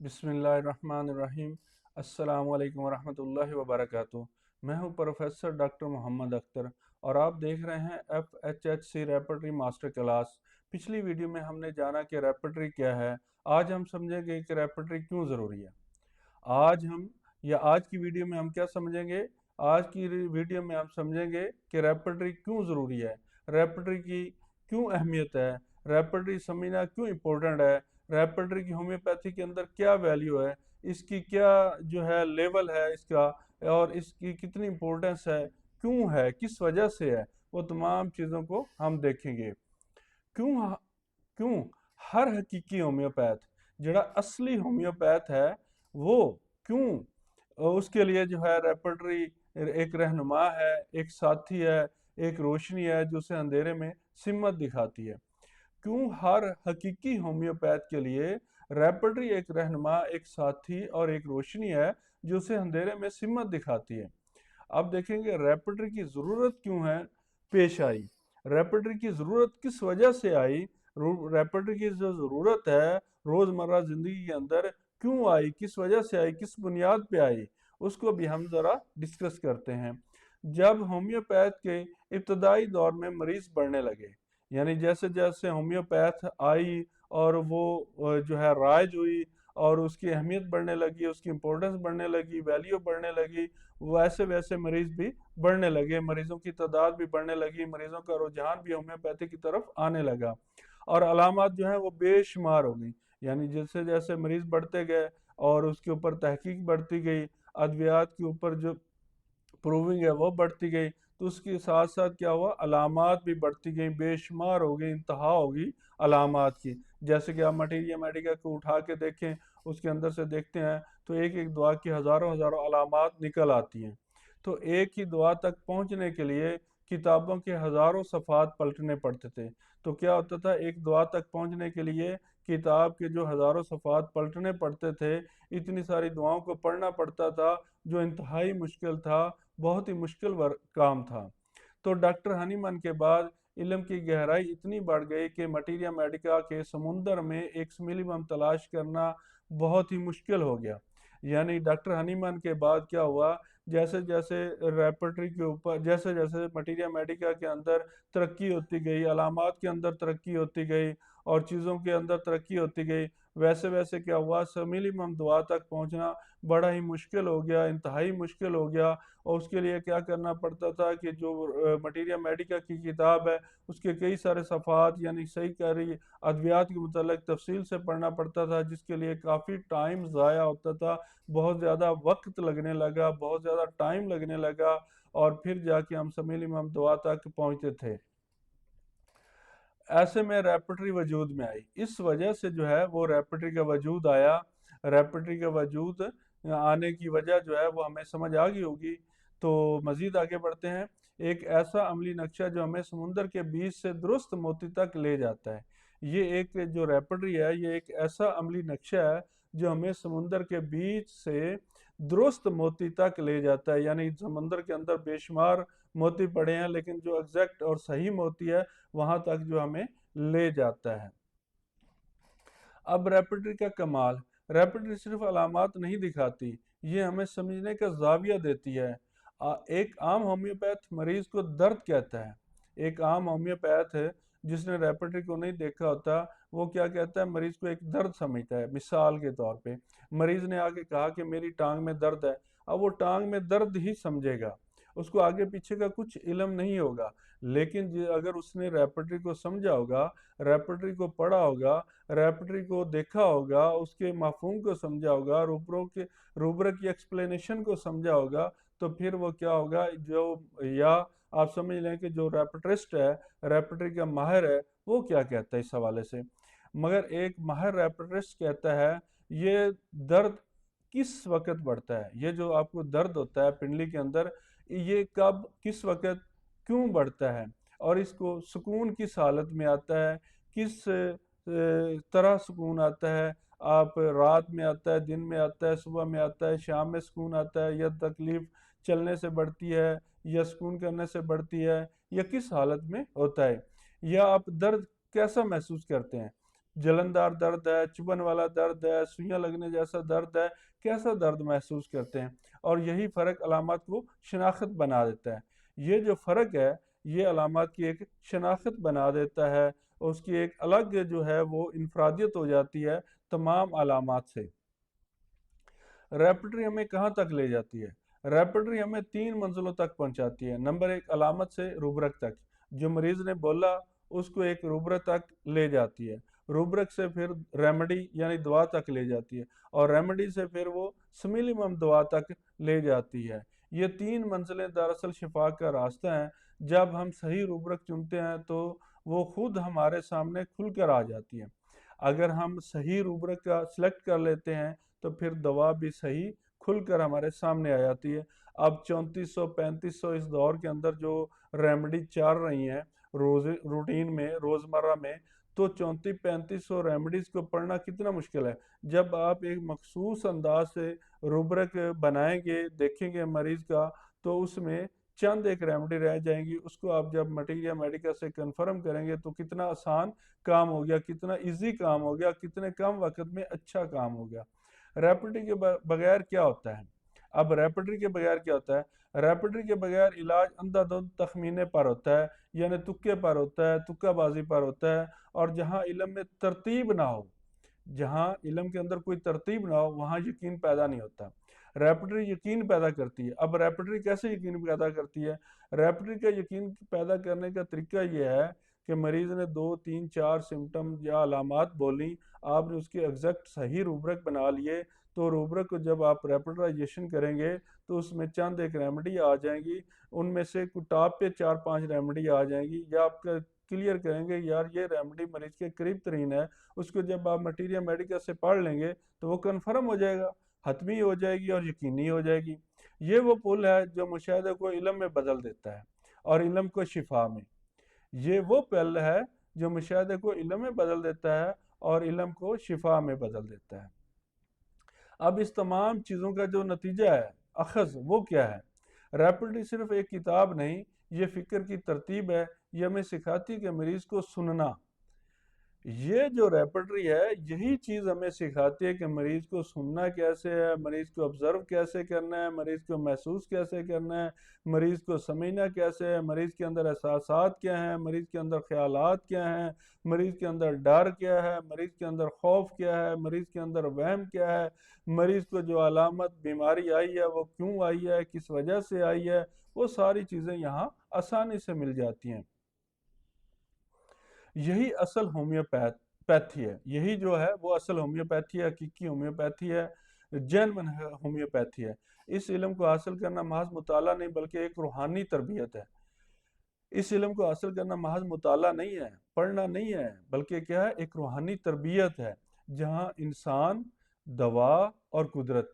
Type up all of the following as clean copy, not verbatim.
बिस्मिल्लाहिर्रहमानिर्रहीम। अस्सलाम वालेकुम वरहमतुल्लाहि वबरकातुहू। मैं हूं प्रोफेसर डॉक्टर मोहम्मद अख्तर और आप देख रहे हैं FHHC रेपर्टरी मास्टर क्लास। पिछली वीडियो में हमने जाना कि रेपर्टरी क्या है। आज हम समझेंगे कि रेपर्टरी क्यों ज़रूरी है। आज की वीडियो में हम क्या समझेंगे। आज की वीडियो में हम समझेंगे कि रेपर्टरी क्यों ज़रूरी है, रेपर्टरी की क्यों अहमियत है, रेपर्टरी समझना क्यों इम्पोर्टेंट है, रेपर्टरी की होम्योपैथी के अंदर क्या वैल्यू है, इसकी क्या जो है लेवल है इसका, और इसकी कितनी इम्पोर्टेंस है, क्यों है, किस वजह से है, वो तमाम चीज़ों को हम देखेंगे। क्यों क्यों हर हकीकी होम्योपैथ जड़ा असली होम्योपैथ है वो क्यों उसके लिए जो है रेपर्टरी एक रहनुमा है, एक साथी है, एक रोशनी है जो उसे अंधेरे में सिमत दिखाती है। क्यों हर हकीकी होम्योपैथ के लिए रेपर्टरी एक रहनुमा, एक साथी और एक रोशनी है जो उसे अंधेरे में सिमत दिखाती है। अब देखेंगे रेपर्टरी की ज़रूरत क्यों है पेश आई, रेपर्टरी की ज़रूरत किस वजह से आई, रेपर्टरी की जो ज़रूरत है रोज़मर्रा ज़िंदगी के अंदर क्यों आई, किस वजह से आई, किस बुनियाद पे आई, उसको भी हम ज़रा डिस्कस करते हैं। जब होम्योपैथ के इब्तदाई दौर में मरीज़ बढ़ने लगे, यानी जैसे जैसे होम्योपैथ आई और वो जो है राइज हुई और उसकी अहमियत बढ़ने लगी, उसकी इम्पोर्टेंस बढ़ने लगी, वैल्यू बढ़ने लगी, वैसे वैसे मरीज भी बढ़ने लगे, मरीजों की तादाद भी बढ़ने लगी, मरीजों का रुझान भी होम्योपैथी की तरफ आने लगा और अलामत जो है वो बेशुमार हो गई। यानी जैसे जैसे मरीज बढ़ते गए और उसके ऊपर तहकीक बढ़ती गई, अद्वियात के ऊपर जो प्रूविंग है वो बढ़ती गई, तो उसके साथ साथ क्या हुआ, अलामात भी बढ़ती गई, बेशुमार हो गई, इंतहा होगी अलामात की। जैसे कि आप मटीरिया मेडिका को उठा के देखें, उसके अंदर से देखते हैं तो एक एक दवा की हज़ारों हज़ारों अलामात निकल आती हैं। तो एक ही दवा तक पहुंचने के लिए किताबों के हज़ारों सफ़ात पलटने पड़ते थे। तो क्या होता था, एक दवा तक पहुंचने के लिए किताब के जो हज़ारों सफ़ात पलटने पड़ते थे, इतनी सारी दुआओं को पढ़ना पड़ता था, जो इंतहाई मुश्किल था, बहुत ही मुश्किल काम था। तो डॉक्टर हनीमन के बाद इल्म की गहराई इतनी बढ़ गई कि मटीरिया मेडिका के समुंदर में एक मिनिमम तलाश करना बहुत ही मुश्किल हो गया। यानी डॉक्टर हनीमन के बाद क्या हुआ, जैसे जैसे रेपर्टरी के ऊपर, जैसे जैसे मटीरिया मेडिका के अंदर तरक्की होती गई, अलामात के अंदर तरक्की होती गई और चीज़ों के अंदर तरक्की होती गई, वैसे वैसे क्या हुआ, मिनिमम दुआ तक पहुंचना बड़ा ही मुश्किल हो गया, इंतहाई मुश्किल हो गया। और उसके लिए क्या करना पड़ता था कि जो मटीरिया मेडिका की किताब है उसके कई सारे सफ़ात यानी सही कह रही अद्वियात के मतलब तफसील से पढ़ना पड़ता था, जिसके लिए काफ़ी टाइम ज़ाया होता था, बहुत ज़्यादा वक्त लगने लगा, बहुत ज़्यादा टाइम लगने लगा और फिर जाके हम मिनिमम दुआ तक पहुँचते थे। ऐसे में रेपर्टरी वजूद में आई, इस वजह से जो है वो रेपर्टरी का वजूद आया। रेपर्टरी का वजूद आने की वजह जो है वो हमें समझ आ गई होगी। तो मज़ीद आगे बढ़ते हैं। एक ऐसा अमली नक्शा जो हमें समुंदर के बीच से दुरुस्त मोती तक ले जाता है। ये एक जो रेपर्टरी है ये एक ऐसा अमली नक्शा है जो हमें समुंदर के बीच से दुरुस्त मोती तक ले जाता है। यानी समुंदर के अंदर बेशुमार मोती पड़े हैं, लेकिन जो एग्जैक्ट और सही मोती है वहां तक जो हमें ले जाता है। अब रेपर्टरी का कमाल, रेपर्टरी सिर्फ अलामात नहीं दिखाती, ये हमें समझने का जाविया देती है। एक आम होम्योपैथ मरीज को दर्द कहता है, एक आम होम्योपैथ है जिसने रेपर्टरी को नहीं देखा होता, वो क्या कहता है, मरीज को एक दर्द समझता है। मिसाल के तौर पे मरीज ने आके कहा कि मेरी टांग में दर्द है, अब वो टांग में दर्द ही समझेगा, उसको आगे पीछे का कुछ इल्म नहीं होगा। लेकिन अगर उसने रेपर्टरी को समझा होगा, रेपर्टरी को पढ़ा होगा, रेपर्टरी को देखा होगा, उसके मफहूम को समझा होगा, रूब्रिक की एक्सप्लेनेशन को समझा होगा, तो फिर वो क्या होगा, जो या आप समझ लें कि जो रेपर्टरिस्ट है, रेपर्टरी का माहिर है, वो क्या कहता है इस हवाले से। मगर एक माहिर रेपर्टरिस्ट कहता है ये दर्द किस वक्त बढ़ता है, ये जो आपको दर्द होता है पिंडली के अंदर, ये कब किस वक्त क्यों बढ़ता है और इसको सुकून किस हालत में आता है, किस तरह सुकून आता है, आप रात में आता है, दिन में आता है, सुबह में आता है, शाम में सुकून आता है, या तकलीफ चलने से बढ़ती है या सुकून करने से बढ़ती है, या किस हालत में होता है, या आप दर्द कैसा महसूस करते हैं। जलनदार दर्द है, चुभन वाला दर्द है, सुइयां लगने जैसा दर्द है, कैसा दर्द महसूस करते हैं। और यही फ़र्क अलामत को शनाख्त बना देता है। ये जो फ़र्क है ये अलामत की एक शनाख्त बना देता है, और उसकी एक अलग जो है वो इनफरादियत हो जाती है तमाम अलामत से। रेपर्टरी हमें कहाँ तक ले जाती है? रेपर्टरी हमें 3 मंजिलों तक पहुँचाती है। नंबर 1 अलामत से रूबरक तक, जो मरीज़ ने बोला उसको एक रूबरक तक ले जाती है। रूबरक से फिर रेमेडी यानी दवा तक ले जाती है, और रेमेडी से फिर वो स्मिलिमम दवा तक ले जाती है। ये 3 मंजिलें दरअसल शिफा का रास्ता है। जब हम सही रूबरक चुनते हैं तो वो खुद हमारे सामने खुल कर आ जाती है। अगर हम सही रूबरक का सिलेक्ट कर लेते हैं तो फिर दवा भी सही खुलकर हमारे सामने आ जाती है। अब 3400-3500 इस दौर के अंदर जो रेमेडी चल रही हैं रोज रूटीन में, रोज़मर्रा में, तो 3400-3500 रेमेडीज़ को पढ़ना कितना मुश्किल है। जब आप एक मखसूस अंदाज से रूबरक बनाएंगे, देखेंगे मरीज़ का, तो उसमें चंद एक रेमेडी रह जाएंगी। उसको आप जब मटीरियल मेडिका से कंफर्म करेंगे तो कितना आसान काम हो गया, कितना इजी काम हो गया, कितने कम वक्त में अच्छा काम हो गया। रैपिडरी के बगैर क्या होता है? अब रैपिडरी के बगैर क्या होता है? रैपिडरी के बगैर इलाज अंधाधुंध तखमीने पर होता है, यानी तुक्के पर होता है, तुक्काबाजी पर होता है। और जहाँ इल्म में तरतीब ना हो, जहाँ इल्म के अंदर कोई तरतीब ना हो, वहाँ यकीन पैदा नहीं होता। रैपिडरी यकीन पैदा करती है। अब रैपिडरी कैसे यकीन पैदा करती है? रैपिडरी का यकीन पैदा करने का तरीका यह है कि मरीज़ ने 2, 3, 4 सिम्टम या अलामात बोली, आपने उसके एग्जैक्ट सही रूब्रिक बना लिए, तो रूब्रिक को जब आप रैपिडराइजेशन करेंगे तो उसमें चंद एक रेमेडी आ जाएंगी। उनमें से टॉप पे 4-5 रेमेडी आ जाएंगी, या आपका क्लियर करेंगे यार ये रेमेडी मरीज के करीब तरीन है। उसको जब आप मटीरियल मेडिका से पढ़ लेंगे तो वो कन्फर्म हो जाएगा, हतमी हो जाएगी और यकीनी हो जाएगी। ये वो पुल है जो मुशाहिदे को इल्म में बदल देता है और इल्म को शिफा में। ये वो पल है जो मुशाहिदे को इल्म में बदल देता है और इल्म को शिफा में बदल देता है। अब इस तमाम चीज़ों का जो नतीजा है अखज़ वो क्या है? रैपिडली सिर्फ एक किताब नहीं, ये फ़िक्र की तरतीब है। ये हमें सिखाती है कि मरीज़ को सुनना। ये जो रेपर्टरी है यही चीज़ हमें सिखाती है कि मरीज़ को सुनना कैसे है, मरीज़ को ऑब्ज़र्व कैसे करना है, मरीज़ को महसूस कैसे करना है, मरीज़ को समझना कैसे है, मरीज़ के अंदर एहसासात क्या हैं, मरीज़ के अंदर ख्यालात क्या हैं, मरीज़ के अंदर डर क्या है, मरीज़ के अंदर खौफ क्या है, मरीज़ के अंदर वहम क्या है, मरीज़ को जो अलामत बीमारी आई है वो क्यों आई है, किस वजह से आई है, वो सारी चीज़ें यहाँ आसानी से मिल जाती हैं। यही असल होम्योपैथी है। यही जो है वो असल होम्योपैथी है, हकीकी होम्योपैथी है, जेन्युइन होम्योपैथी है। इस इल्म को हासिल करना महज मुताला नहीं बल्कि एक रूहानी तरबियत है। इस इल्म को हासिल करना महज मुताला नहीं है, पढ़ना नहीं है, बल्कि क्या है, एक रूहानी तरबियत है, जहाँ इंसान, दवा और कुदरत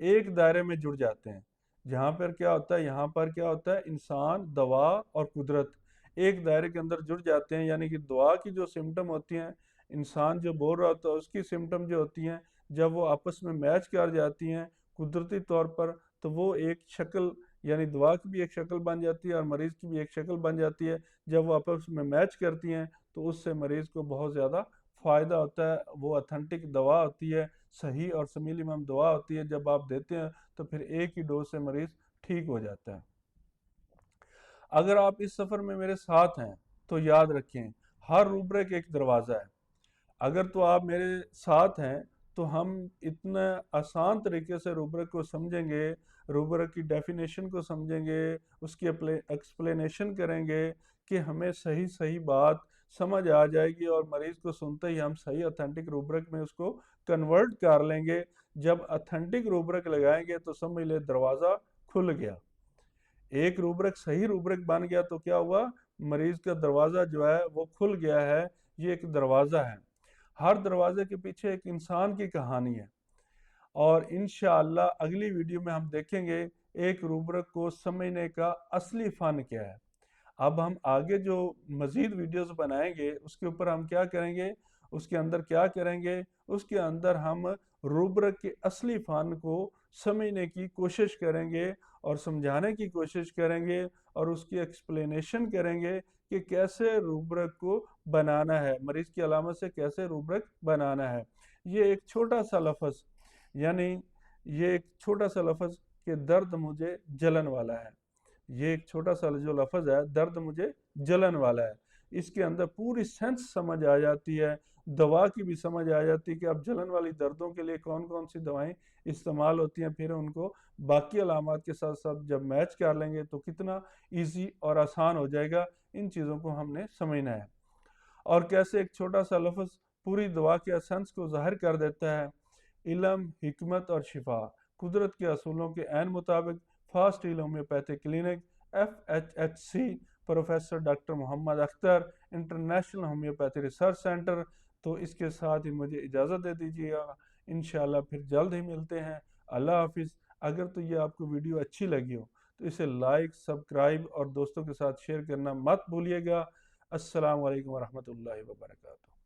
एक दायरे में जुड़ जाते हैं। जहाँ पर क्या होता है, यहाँ पर क्या होता है, इंसान, दवा और कुदरत एक दायरे के अंदर जुड़ जाते हैं। यानी कि दवा की जो सिम्टम होती हैं, इंसान जो बोल रहा होता है उसकी सिम्टम जो होती हैं, जब वो आपस में मैच कर जाती हैं कुदरती तौर पर, तो वो एक शक्ल, यानी दवा की भी एक शक्ल बन जाती है और मरीज़ की भी एक शक्ल बन जाती है। जब वो आपस में मैच करती हैं तो उससे मरीज़ को बहुत ज़्यादा फ़ायदा होता है। वो ऑथेंटिक दवा होती है, सही और मिनिमम दवा होती है। जब आप देते हैं तो फिर एक ही डोज से मरीज़ ठीक हो जाता है। अगर आप इस सफ़र में मेरे साथ हैं तो याद रखें, हर रूब्रिक एक दरवाज़ा है। अगर तो आप मेरे साथ हैं तो हम इतना आसान तरीके से रूब्रिक को समझेंगे, रूब्रिक की डेफिनेशन को समझेंगे, उसकी एक्सप्लेनेशन करेंगे कि हमें सही सही बात समझ आ जाएगी और मरीज़ को सुनते ही हम सही ऑथेंटिक रूब्रिक में उसको कन्वर्ट कर लेंगे। जब ऑथेंटिक रूब्रिक लगाएंगे तो समझ ले दरवाज़ा खुल गया। एक रूब्रिक सही रूब्रिक बन गया तो क्या हुआ, मरीज़ का दरवाज़ा जो है वो खुल गया है। ये एक दरवाज़ा है। हर दरवाजे के पीछे एक इंसान की कहानी है। और इंशाअल्लाह अगली वीडियो में हम देखेंगे एक रूब्रिक को समझने का असली फ़न क्या है। अब हम आगे जो मज़ीद वीडियोस बनाएंगे उसके ऊपर हम क्या करेंगे, उसके अंदर क्या करेंगे, उसके अंदर हम रूब्रिक के असली फ़न को समझने की कोशिश करेंगे और समझाने की कोशिश करेंगे और उसकी एक्सप्लेनेशन करेंगे कि कैसे रूब्रिक को बनाना है, मरीज़ की अलामत से कैसे रूब्रिक बनाना है। ये एक छोटा सा लफ्ज़, यानी ये एक छोटा सा लफ्ज़ कि दर्द मुझे जलन वाला है, ये एक छोटा सा जो लफ्ज़ है दर्द मुझे जलन वाला है, इसके अंदर पूरी सेंस समझ आ जाती है, दवा की भी समझ आ जाती है कि अब जलन वाली दर्दों के लिए कौन कौन सी दवाएं इस्तेमाल होती हैं। फिर उनको बाकी अलामात के साथ साथ जब मैच कर लेंगे तो कितना इजी और आसान हो जाएगा। इन चीज़ों को हमने समझना है और कैसे एक छोटा सा लफ्ज़ पूरी दवा के एसेंस को ज़ाहिर कर देता है। इल्म, हिकमत और शिफा, कुदरत के असूलों के ऐन मुताबिक fast heal homeopathic clinic, FHHC, professor doctor Mohammad Akhtar, international homeopathy research centre. तो इसके साथ ही मुझे इजाज़त दे दीजिएगा, इंशाल्लाह फिर जल्द ही मिलते हैं। अल्लाह हाफिज़। अगर तो ये आपको वीडियो अच्छी लगी हो तो इसे लाइक, सब्सक्राइब और दोस्तों के साथ शेयर करना मत भूलिएगा। अस्सलाम वालेकुम वरहमतुल्लाहि वबरकातुहू।